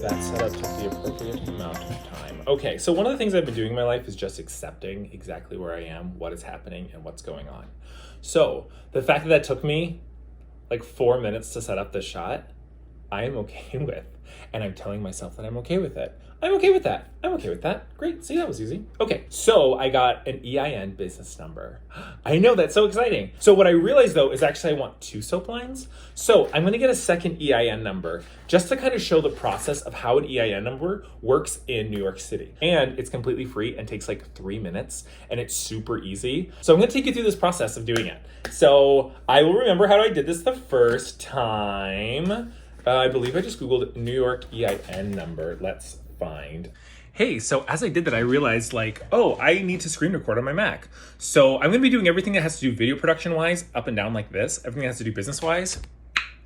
That setup took the appropriate amount of time. Okay, so one of the things I've been doing in my life is just accepting exactly where I am, what is happening, and what's going on. So the fact that took me like 4 minutes to set up this shot, I am okay with. And I'm telling myself that I'm okay with it. I'm okay with that. I'm okay with that. Great. See, that was easy. Okay, so I got an EIN business number. I know, that's so exciting. So what I realized though is actually I want 2 soap lines. So I'm gonna get a second EIN number just to kind of show the process of how an EIN number works in New York City. And it's completely free and takes like 3 minutes and it's super easy. So I'm gonna take you through this process of doing it. So I will remember how I did this the first time. I believe I just Googled New York EIN number. Let's find. Hey, so as I did that, I realized like, oh, I need to screen record on my Mac. So I'm gonna be doing everything that has to do video production wise, up and down like this. Everything that has to do business wise,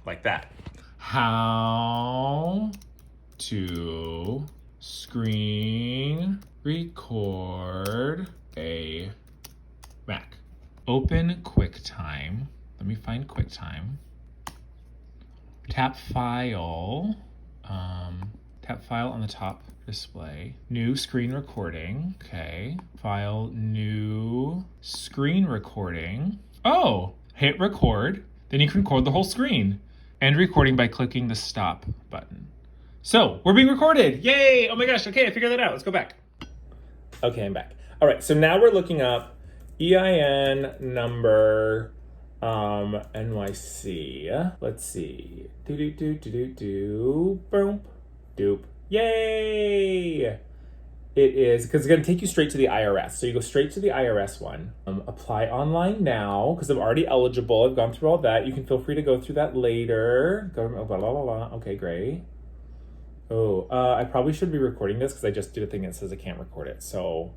like that. How to screen record a Mac. Open QuickTime. Let me find QuickTime. Tap file on the top display. New screen recording. Okay. File, new screen recording. Oh, hit record. Then you can record the whole screen. End recording by clicking the stop button. So we're being recorded. Yay! Oh my gosh. Okay, I figured that out. Let's go back. Okay, I'm back. All right, so now we're looking up EIN number NYC. Let's see. Boom. Doop. Yay! It is, because it's going to take you straight to the IRS. So you go straight to the IRS one. Apply online now, because I'm already eligible. I've gone through all that. You can feel free to go through that later. Government, blah, blah, blah, blah. Okay, great. Oh, I probably should be recording this because I just did a thing that says I can't record it. So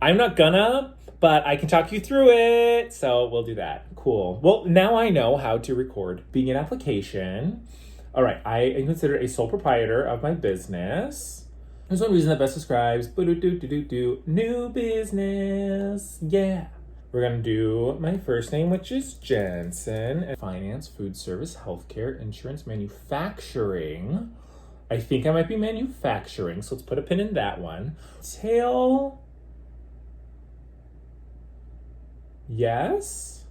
I'm not gonna, but I can talk you through it. So we'll do that. Cool. Well, now I know how to record being an application. All right, I am considered a sole proprietor of my business. There's one reason that best describes new business. Yeah. We're gonna do my first name, which is Jensen. Finance, food service, healthcare, insurance, manufacturing. I think I might be manufacturing, so let's put a pin in that one. Tail. Yes.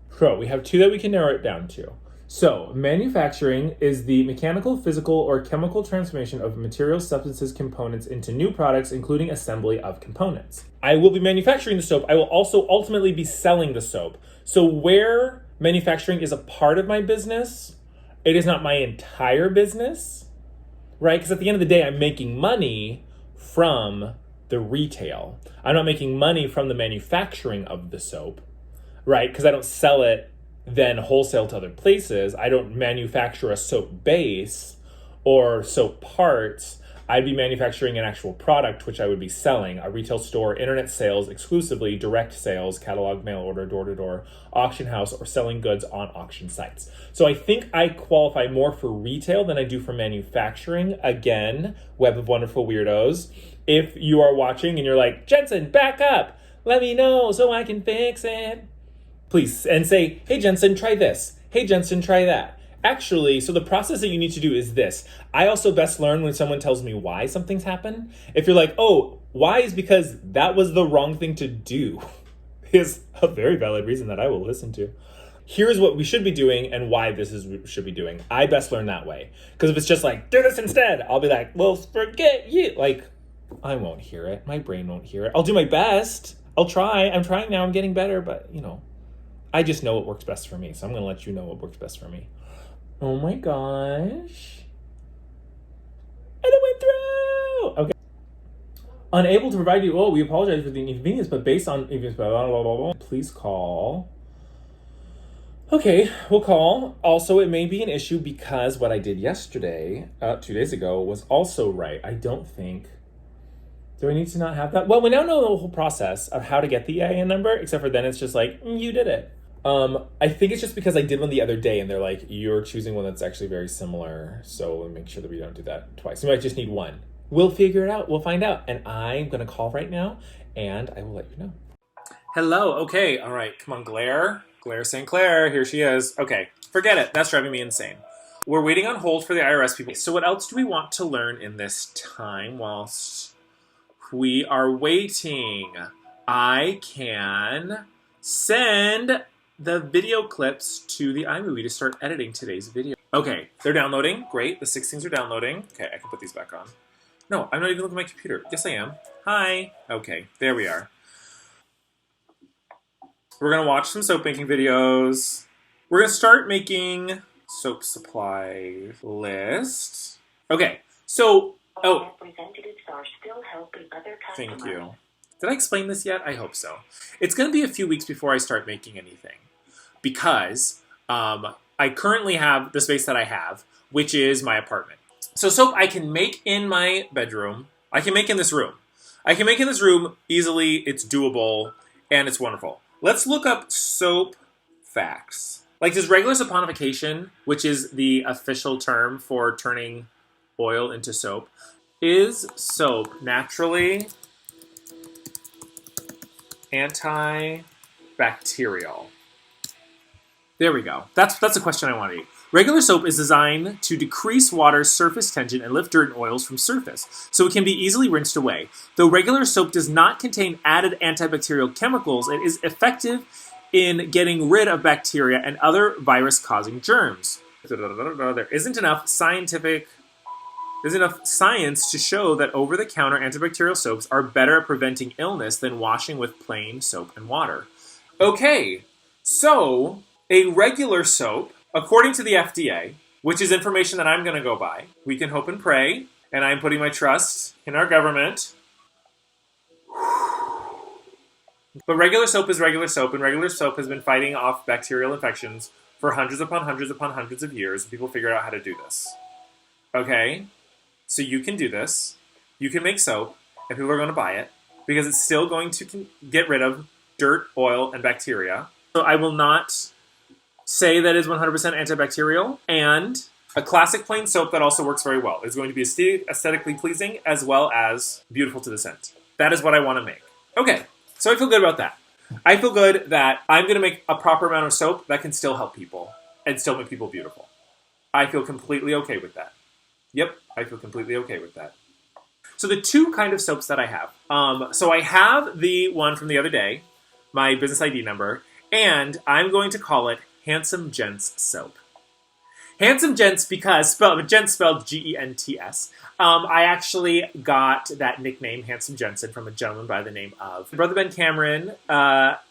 Pro. We have 2 that we can narrow it down to. So, manufacturing is the mechanical, physical, or chemical transformation of materials, substances, components into new products, including assembly of components. I will be manufacturing the soap. I will also ultimately be selling the soap. So, where manufacturing is a part of my business, it is not my entire business, right? Because at the end of the day, I'm making money from the retail. I'm not making money from the manufacturing of the soap, right? Because I don't sell it then wholesale to other places. I don't manufacture a soap base or soap parts. I'd be manufacturing an actual product, which I would be selling. A retail store, internet sales exclusively, direct sales, catalog, mail order, door-to-door, auction house, or selling goods on auction sites. So I think I qualify more for retail than I do for manufacturing. Again, Web of Wonderful Weirdos. If you are watching and you're like, Jensen, back up. Let me know so I can fix it. Please, and say, hey, Jensen, try this. Hey, Jensen, try that. Actually, so the process that you need to do is this. I also best learn when someone tells me why something's happened. If you're like, oh, why is because that was the wrong thing to do, is a very valid reason that I will listen to. Here's what we should be doing and why this is what we should be doing. I best learn that way. Because if it's just like, do this instead, I'll be like, well, forget you. Like, I won't hear it. My brain won't hear it. I'll do my best. I'll try. I'm trying now. I'm getting better, but I just know what works best for me. So I'm going to let you know what works best for me. Oh my gosh. And it went through. Okay. Unable to provide you. Oh, we apologize for the inconvenience, but based on please call. Okay, we'll call. Also, it may be an issue because what I did yesterday, 2 days ago, was also right. I don't think. Do I need to not have that? Well, we now know the whole process of how to get the EIN number, except for then it's just like, you did it. I think it's just because I did one the other day and they're like, you're choosing one that's actually very similar. So we'll make sure that we don't do that twice. You might just need one. We'll figure it out. We'll find out. And I'm going to call right now and I will let you know. Hello. Okay. All right. Come on, glare. Claire St. Clair, here she is. Okay, forget it. That's driving me insane. We're waiting on hold for the IRS people. So what else do we want to learn in this time whilst we are waiting? I can send the video clips to the iMovie to start editing today's video. Okay, they're downloading. Great, the 6 things are downloading. Okay, I can put these back on. No, I'm not even looking at my computer. Yes, I am. Hi. Okay, there we are. We're going to watch some soap making videos. We're going to start making soap supply list. Okay, so, oh. Representatives are still helping other customers. Thank you. Did I explain this yet? I hope so. It's going to be a few weeks before I start making anything because I currently have the space that I have, which is my apartment. So soap I can make in my bedroom. I can make in this room. I can make in this room easily. It's doable, and it's wonderful. Let's look up soap facts. Like, does regular saponification, which is the official term for turning oil into soap, is soap naturally antibacterial? There we go. That's a question I want to eat. Regular soap is designed to decrease water's surface tension and lift dirt and oils from surface, so it can be easily rinsed away. Though regular soap does not contain added antibacterial chemicals, it is effective in getting rid of bacteria and other virus-causing germs. There isn't enough science to show that over-the-counter antibacterial soaps are better at preventing illness than washing with plain soap and water. Okay, so a regular soap, according to the FDA, which is information that I'm going to go by, we can hope and pray, and I'm putting my trust in our government. But regular soap is regular soap, and regular soap has been fighting off bacterial infections for hundreds upon hundreds upon hundreds of years. People figured out how to do this. Okay? So you can do this. You can make soap, and people are going to buy it, because it's still going to get rid of dirt, oil, and bacteria. So I will not say that is 100% antibacterial, and a classic plain soap that also works very well. It's going to be aesthetically pleasing as well as beautiful to the scent. That is what I want to make. Okay, so I feel good about that. I feel good that I'm going to make a proper amount of soap that can still help people and still make people beautiful. I feel completely okay with that. Yep, I feel completely okay with that. So the two kind of soaps that I have. So I have the one from the other day, my business ID number, and I'm going to call it Handsome Gent Soap. Handsome Gents because, Gent spelled G-E-N-T-S. I actually got that nickname, Handsome Jensen, from a gentleman by the name of Brother Ben Cameron.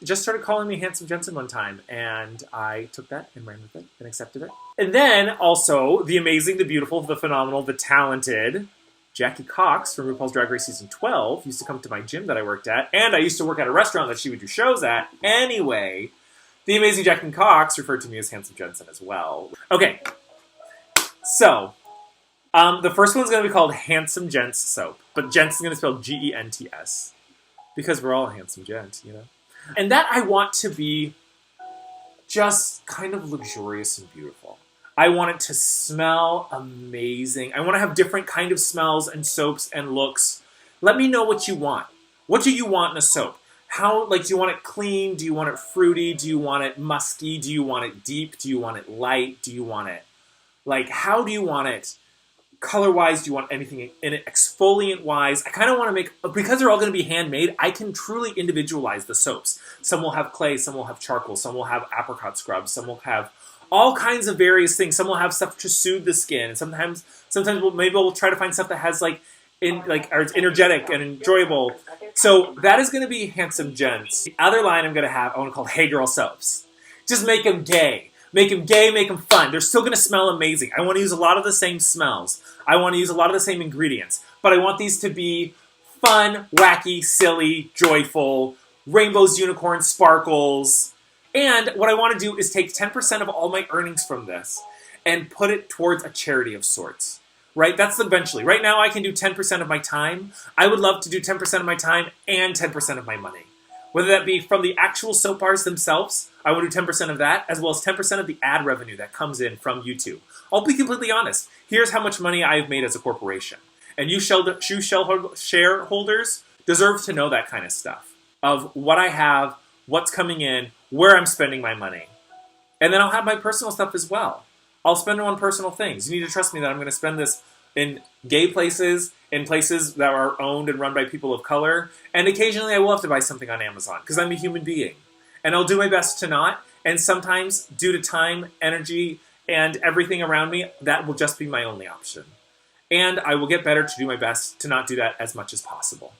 Just started calling me Handsome Jensen one time, and I took that and ran with it and accepted it. And then also the amazing, the beautiful, the phenomenal, the talented Jackie Cox from RuPaul's Drag Race Season 12 used to come to my gym that I worked at, and I used to work at a restaurant that she would do shows at. Anyway, the amazing Jackie Cox referred to me as Handsome Jensen as well. Okay, so the first one's going to be called Handsome Gent Soap, but Gent's going to spell G-E-N-T-S because we're all a handsome gent, you know? And that I want to be just kind of luxurious and beautiful. I want it to smell amazing. I want to have different kind of smells and soaps and looks. Let me know what you want. What do you want in a soap? How, do you want it clean? Do you want it fruity? Do you want it musky? Do you want it deep? Do you want it light? Do you want it, how do you want it color-wise? Do you want anything in it exfoliant-wise? I kind of want to make, because they're all going to be handmade, I can truly individualize the soaps. Some will have clay, some will have charcoal, some will have apricot scrubs, some will have all kinds of various things. Some will have stuff to soothe the skin. Sometimes we'll try to find stuff that has or it's energetic and enjoyable. So that is going to be Handsome Gents. The other line I want to call Hey Girl Soaps. Just make them gay. Make them gay, make them fun. They're still going to smell amazing. I want to use a lot of the same smells. I want to use a lot of the same ingredients. But I want these to be fun, wacky, silly, joyful, rainbows, unicorns, sparkles. And what I want to do is take 10% of all my earnings from this and put it towards a charity of sorts. Right? That's eventually. Right now I can do 10% of my time. I would love to do 10% of my time and 10% of my money. Whether that be from the actual soap bars themselves, I will do 10% of that, as well as 10% of the ad revenue that comes in from YouTube. I'll be completely honest. Here's how much money I've made as a corporation. And you shareholders deserve to know that kind of stuff. Of what I have, what's coming in, where I'm spending my money. And then I'll have my personal stuff as well. I'll spend it on personal things. You need to trust me that I'm going to spend this in gay places, in places that are owned and run by people of color. And occasionally I will have to buy something on Amazon because I'm a human being. And I'll do my best to not. And sometimes, due to time, energy, and everything around me, that will just be my only option. And I will get better to do my best to not do that as much as possible.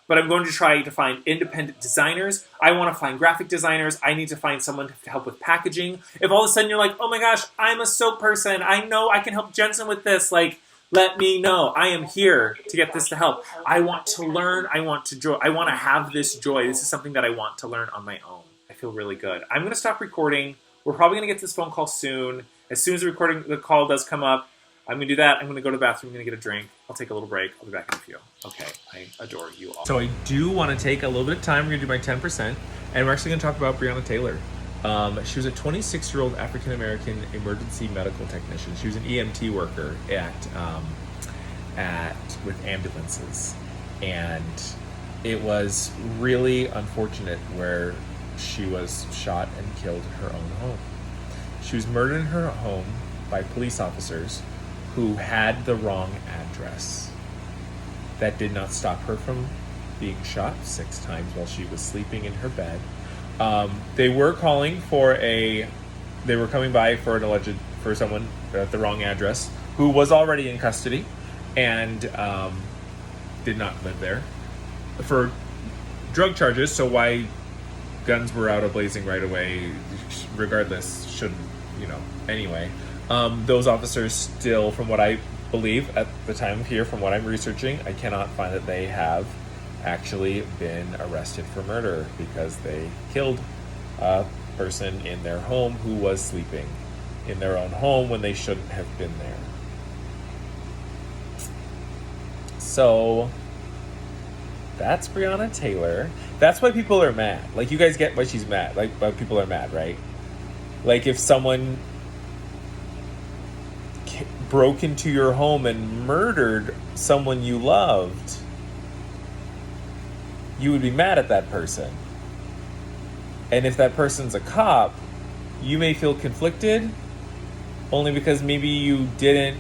But I'm going to try to find independent designers. I want to find graphic designers. I need to find someone to help with packaging. If all of a sudden you're like, oh my gosh, I'm a soap person. I know I can help Jensen with this. Like, let me know. I am here to get this to help. I want to learn. I want to have this joy. This is something that I want to learn on my own. I feel really good. I'm going to stop recording. We're probably going to get this phone call soon. As soon as the call does come up, I'm going to do that. I'm going to go to the bathroom. I'm going to get a drink. I'll take a little break. I'll be back in a few. Okay. I adore you all. So I do want to take a little bit of time. We're going to do my 10%. And we're actually going to talk about Breonna Taylor. She was a 26-year-old African-American emergency medical technician. She was an EMT worker with ambulances. And it was really unfortunate where she was shot and killed in her own home. She was murdered in her home by police officers who had the wrong address. That did not stop her from being shot 6 times while she was sleeping in her bed. They were coming by for someone at the wrong address who was already in custody and did not live there for drug charges. So why guns were out blazing right away, regardless, shouldn't, anyway. Those officers still, from what I believe at the time here, from what I'm researching, I cannot find that they have actually been arrested for murder because they killed a person in their home who was sleeping in their own home when they shouldn't have been there. So that's Breonna Taylor. That's why people are mad. Like, you guys get why she's mad. Like, why people are mad, right? Like, if someone broke into your home and murdered someone you loved, you would be mad at that person. And if that person's a cop, you may feel conflicted only because maybe you didn't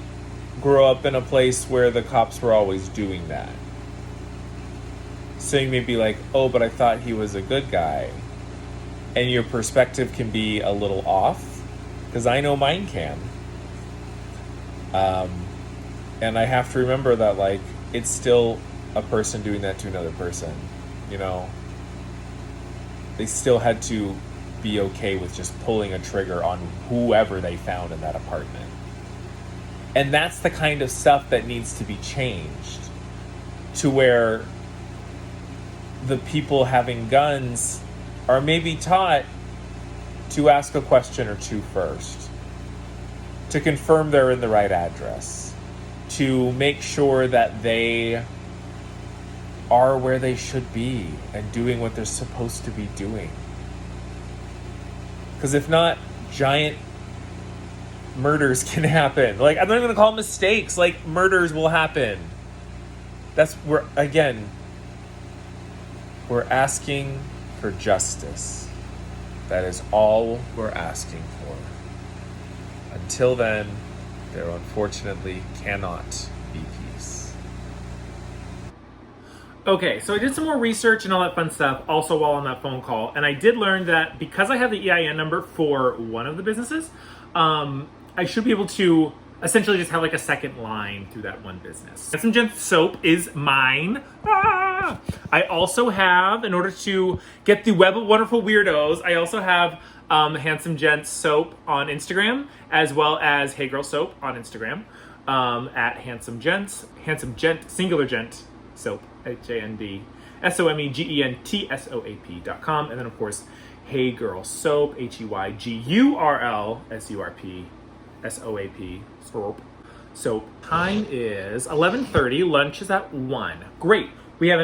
grow up in a place where the cops were always doing that. So you may be like, oh, but I thought he was a good guy. And your perspective can be a little off, because I know mine can. And I have to remember that, like, it's still a person doing that to another person, They still had to be okay with just pulling a trigger on whoever they found in that apartment. And that's the kind of stuff that needs to be changed to where the people having guns are maybe taught to ask a question or two first, to confirm they're in the right address, to make sure that they are where they should be and doing what they're supposed to be doing. Because if not, giant murders can happen. Like, I'm not even going to call them mistakes. Like, murders will happen. We're asking for justice. That is all we're asking for. Until then, there unfortunately cannot be peace. Okay, so I did some more research and all that fun stuff also while on that phone call, and I did learn that because I have the EIN number for one of the businesses, I should be able to essentially just have like a second line through that one business. Handsome Gent Soap is mine. I also have, in order to get the Web of Wonderful Weirdos, I also have Handsome Gent Soap on Instagram, as well as Hey Girl Soap on Instagram, at Handsome Gent, singular Gent Soap, HANDSOMEGENTSOAP.com, and then of course Hey Girl Soap, HEYGURLSURPSOAP, soap. Time is 11:30. Lunch is at 1. Great. We have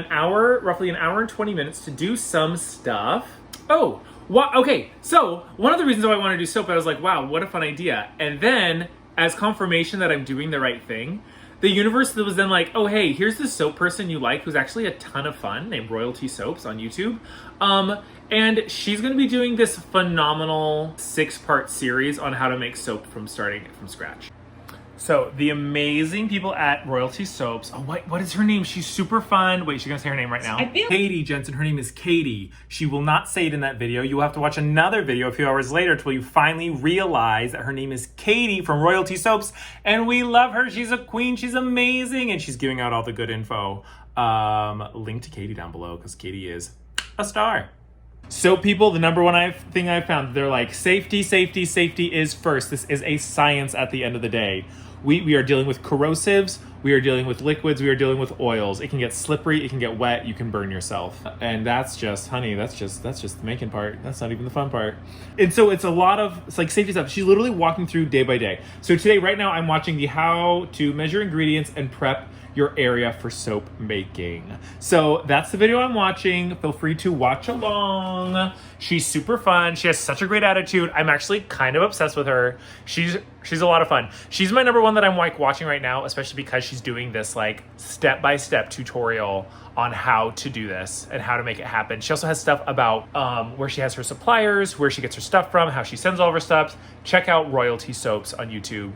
roughly an hour and 20 minutes to do some stuff. Oh, okay. So one of the reasons why I want to do soap, I was like, wow, what a fun idea. And then, as confirmation that I'm doing the right thing, the universe was then like, oh, hey, here's this soap person you like who's actually a ton of fun named Royalty Soaps on YouTube. And she's going to be doing this phenomenal 6-part series on how to make soap from starting from scratch. So the amazing people at Royalty Soaps. Oh, what is her name? She's super fun. Wait, she's gonna say her name right now. Katie Jensen. Her name is Katie. She will not say it in that video. You will have to watch another video a few hours later until you finally realize that her name is Katie from Royalty Soaps, and we love her. She's a queen. She's amazing, and she's giving out all the good info. Link to Katie down below because Katie is a star. So people, the number one thing I found, they're like, safety, safety, safety is first. This is a science at the end of the day. We are dealing with corrosives, we are dealing with liquids, we are dealing with oils. It can get slippery, it can get wet, you can burn yourself. And that's just, honey, that's just the making part. That's not even the fun part. And so it's like safety stuff. She's literally walking through day by day. So today, right now, I'm watching the how to measure ingredients and prep your area for soap making. So that's the video I'm watching. Feel free to watch along. She's super fun. She has such a great attitude. I'm actually kind of obsessed with her. She's a lot of fun. She's my number one that I'm like watching right now, especially because she's doing this like step-by-step tutorial on how to do this and how to make it happen. She also has stuff about where she has her suppliers, where she gets her stuff from, how she sends all of her stuff. Check out Royalty Soaps on YouTube.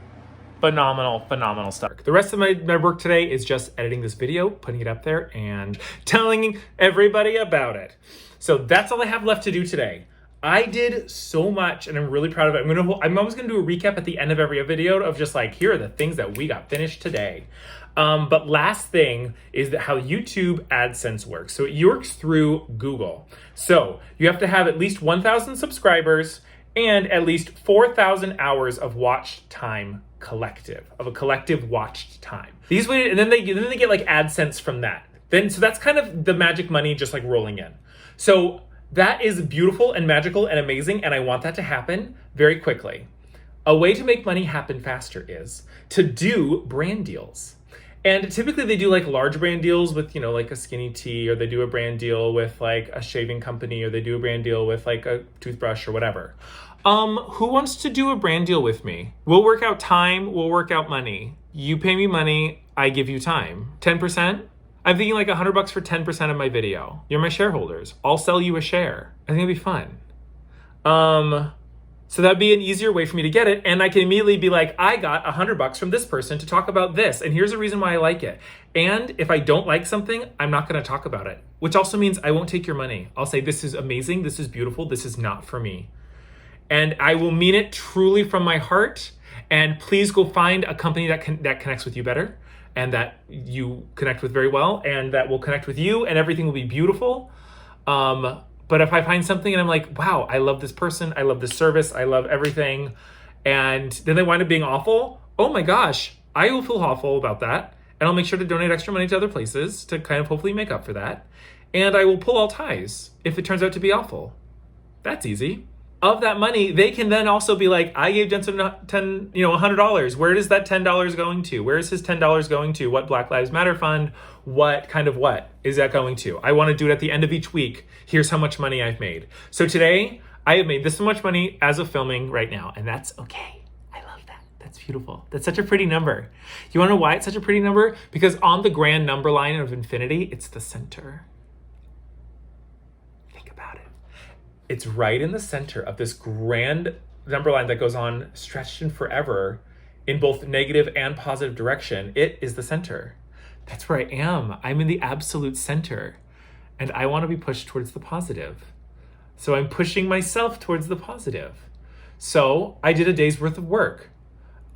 Phenomenal stuff. The rest of my work today is just editing this video, putting it up there, and telling everybody about it. So that's all I have left to do today. I did so much, and I'm really proud of it. I'm always gonna do a recap at the end of every video of just like, here are the things that we got finished today. But last thing is that how YouTube AdSense works. So it works through Google. So you have to have at least 1,000 subscribers and at least 4,000 hours of watch time collective watched time. And then they get like AdSense from that. So that's kind of the magic money just like rolling in. So that is beautiful and magical and amazing, and I want that to happen very quickly. A way to make money happen faster is to do brand deals. And typically they do like large brand deals with, like a skinny tea, or they do a brand deal with like a shaving company, or they do a brand deal with like a toothbrush or whatever. Who wants to do a brand deal with me? We'll work out time, we'll work out money. You pay me money, I give you time. 10%? I'm thinking like $100 for 10% of my video. You're my shareholders. I'll sell you a share. I think it'd be fun. So that'd be an easier way for me to get it. And I can immediately be like, I got $100 from this person to talk about this. And here's a reason why I like it. And if I don't like something, I'm not gonna talk about it. Which also means I won't take your money. I'll say, this is amazing, this is beautiful, this is not for me. And I will mean it truly from my heart. And please go find a company that connects with you better, and that you connect with very well, and that will connect with you, and everything will be beautiful. But if I find something and I'm like, wow, I love this person, I love this service, I love everything, and then they wind up being awful, oh my gosh, I will feel awful about that. And I'll make sure to donate extra money to other places to kind of hopefully make up for that. And I will pull all ties if it turns out to be awful. That's easy. Of that money, they can then also be like, I gave Jensen $100. Where is that $10 going to? Where is his $10 going to? What Black Lives Matter fund? What is that going to? I want to do it at the end of each week. Here's how much money I've made. So today, I have made this much money as of filming right now, and that's okay. I love that. That's beautiful. That's such a pretty number. You want to know why it's such a pretty number? Because on the grand number line of infinity, it's the center. It's right in the center of this grand number line that goes on stretched in forever in both negative and positive direction. It is the center. That's where I am. I'm in the absolute center, and I want to be pushed towards the positive. So I'm pushing myself towards the positive. So I did a day's worth of work.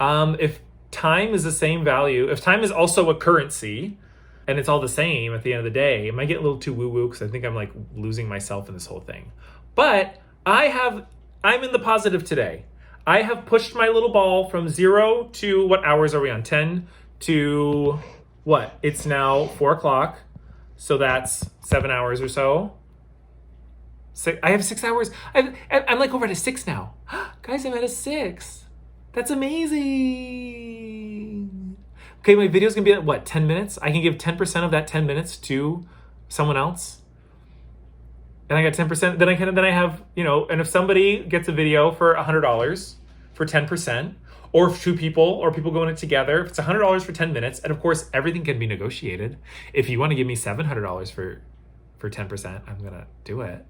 If time is the same value, if time is also a currency, and it's all the same at the end of the day, it might get a little too woo-woo because I think I'm like losing myself in this whole thing. But I'm in the positive today. I have pushed my little ball from 0 to, what hours are we on? 10 to what? It's now 4 o'clock. So that's 7 hours or so. I have 6 hours. I'm like over at a 6 now. Guys, I'm at a 6. That's amazing. Okay, my video's gonna be at what, 10 minutes? I can give 10% of that 10 minutes to someone else. And I got 10%, then I have, and if somebody gets a video for $100 for 10%, or if 2 people, or people going it together, if it's $100 for 10 minutes, and of course, everything can be negotiated. If you want to give me $700 for 10%, I'm gonna do it.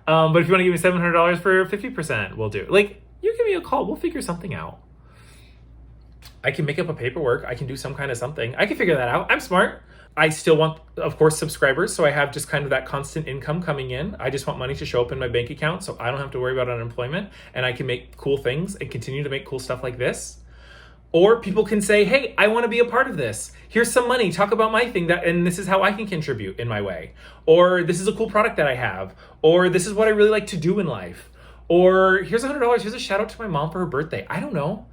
But if you want to give me $700 for 50%, we'll do it. Like, you give me a call. We'll figure something out. I can make up a paperwork. I can do some kind of something. I can figure that out. I'm smart. I still want, of course, subscribers. So I have just kind of that constant income coming in. I just want money to show up in my bank account so I don't have to worry about unemployment. And I can make cool things and continue to make cool stuff like this. Or people can say, hey, I want to be a part of this. Here's some money. Talk about my thing, and this is how I can contribute in my way. Or this is a cool product that I have. Or this is what I really like to do in life. Or here's $100. Here's a shout out to my mom for her birthday. I don't know.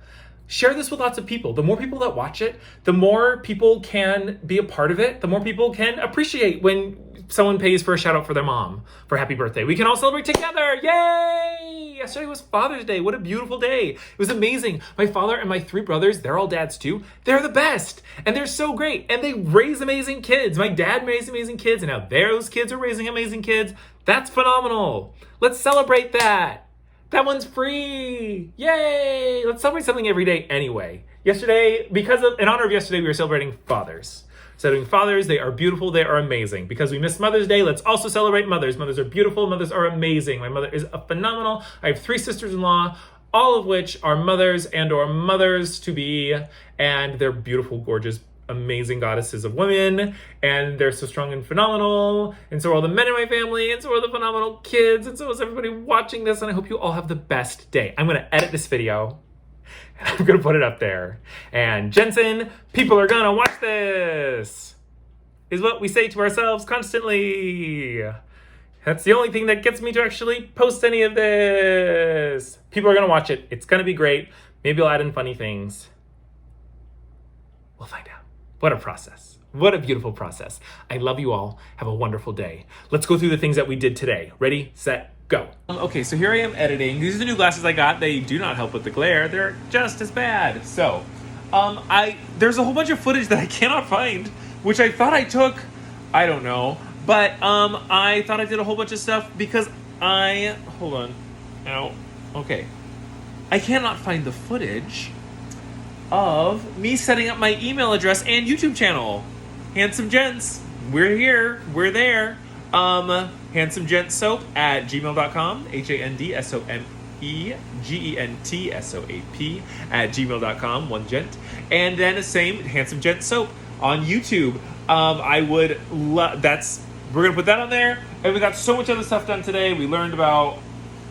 Share this with lots of people. The more people that watch it, the more people can be a part of it. The more people can appreciate when someone pays for a shout out for their mom for happy birthday. We can all celebrate together. Yay! Yesterday was Father's Day. What a beautiful day. It was amazing. My father and my 3 brothers, they're all dads too. They're the best. And they're so great. And they raise amazing kids. My dad raised amazing kids. And now those kids are raising amazing kids. That's phenomenal. Let's celebrate that. That one's free. Yay! Let's celebrate something every day anyway. Yesterday, in honor of yesterday, we were celebrating fathers. Celebrating fathers, they are beautiful, they are amazing. Because we missed Mother's Day, let's also celebrate mothers. Mothers are beautiful, mothers are amazing. My mother is phenomenal. I have 3 sisters-in-law, all of which are mothers and or mothers-to-be. And they're beautiful, gorgeous, amazing goddesses of women, and they're so strong and phenomenal, and so are all the men in my family, and so are the phenomenal kids, and so is everybody watching this, and I hope you all have the best day. I'm going to edit this video, and I'm going to put it up there. And Jensen, people are going to watch this, is what we say to ourselves constantly. That's the only thing that gets me to actually post any of this. People are going to watch it. It's going to be great. Maybe I'll add in funny things. We'll find out. What a process. What a beautiful process. I love you all. Have a wonderful day. Let's go through the things that we did today. Ready, set, go. Okay, so here I am editing. These are the new glasses I got. They do not help with the glare. They're just as bad. So, there's a whole bunch of footage that I cannot find, which I thought I took. I don't know. But I thought I did a whole bunch of stuff because hold on. Ow. Okay. I cannot find the footage of me setting up my email address and YouTube channel. Handsome Gents, we're here, we're there. Handsome Gent Soap at gmail.com, HANDSOMEGENTSOAP at gmail.com, one gent. And then the same Handsome Gent Soap on YouTube. I would love, we're gonna put that on there. And we got so much other stuff done today. We learned about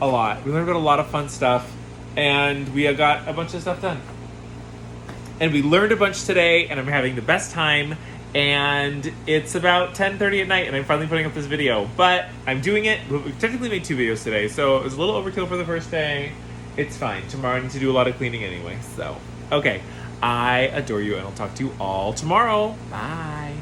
a lot. We learned about a lot of fun stuff, and we got a bunch of stuff done. And we learned a bunch today, and I'm having the best time. And it's about 10:30 at night, and I'm finally putting up this video. But I'm doing it. We technically made 2 videos today, so it was a little overkill for the first day. It's fine. Tomorrow I need to do a lot of cleaning anyway. So, okay. I adore you, and I'll talk to you all tomorrow. Bye.